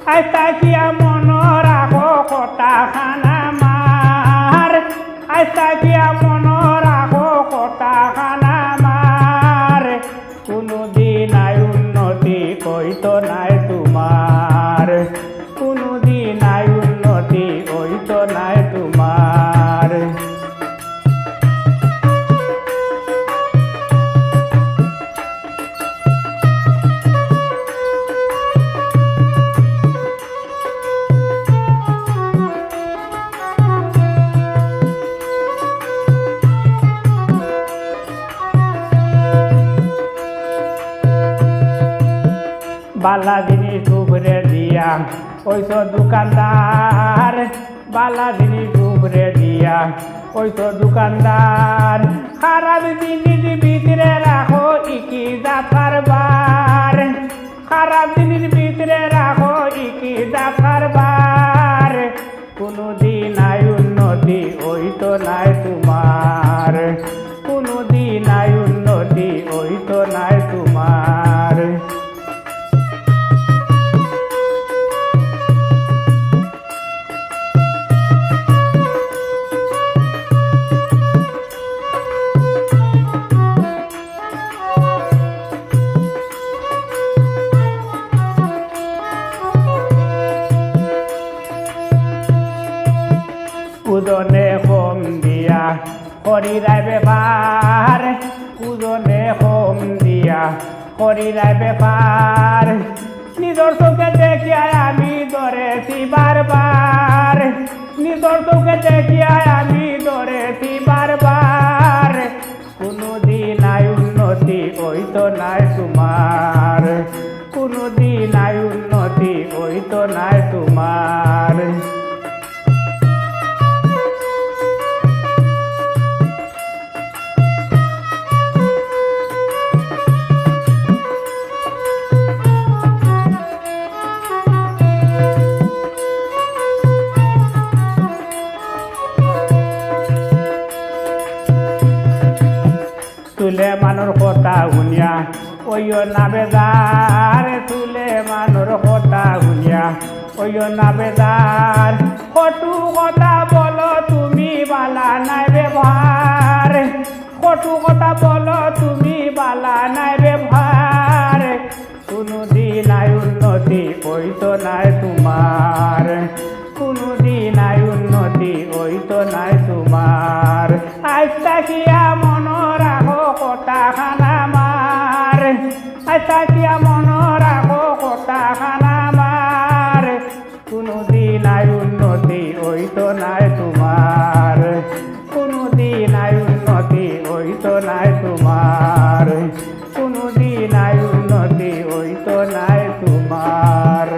I তাকিয়া মন রাখো কথা খানা মার আই তাকিয়া মন রাখো কথা খানা মার কোনদিন আই উন্নতি কইতো নাই তোমার কোনদিন আই উন্নতি কইতো নাই তোমার বালা জিনিস ডুবরে দিয়া ওইস দোকানদার বালা জিনিস ডুবরে দিয়া ওইস দোকানদার খারাপ জিনিস ভিতরে রাখো ইকি জাফার বার খারাপ জিনিস ভিতরে রাখো ইকি জাফার বার কোনদিন আই উন্নতি ওইতো নাই তোমার কোনদিন আই উন্নতি ওইতো নাই তোমার উজনে কম দিয়া করিরাই ব্যাপার উজনে কম দিয়া করিরাই ব্যাপার নিজর চোখে দেখিয়াই আমি ধরেছি বারবার নিজর চোখে দেখিয়াই আমি ধরেছি বারবার কোনদিন আই উন্নতি ওইতো নাই তোমার কোনদিন আই উন্নতি ওইতো নাই তোমার তুলে মানুর কথা শুনিয়া ওইও না বেজার তুলে মানুর কথা শুনিয়া ওইও না বেজার কটু কথা বলো তুমি বালা নাই ব্যবহার কটু কথা বলো তুমি বালা নাই ব্যবহার কোনদিন আই উন্নতি ওইতো নাই তোমার কোনদিন আই উন্নতি ওইতো নাই তোমার আজ তাকিয়া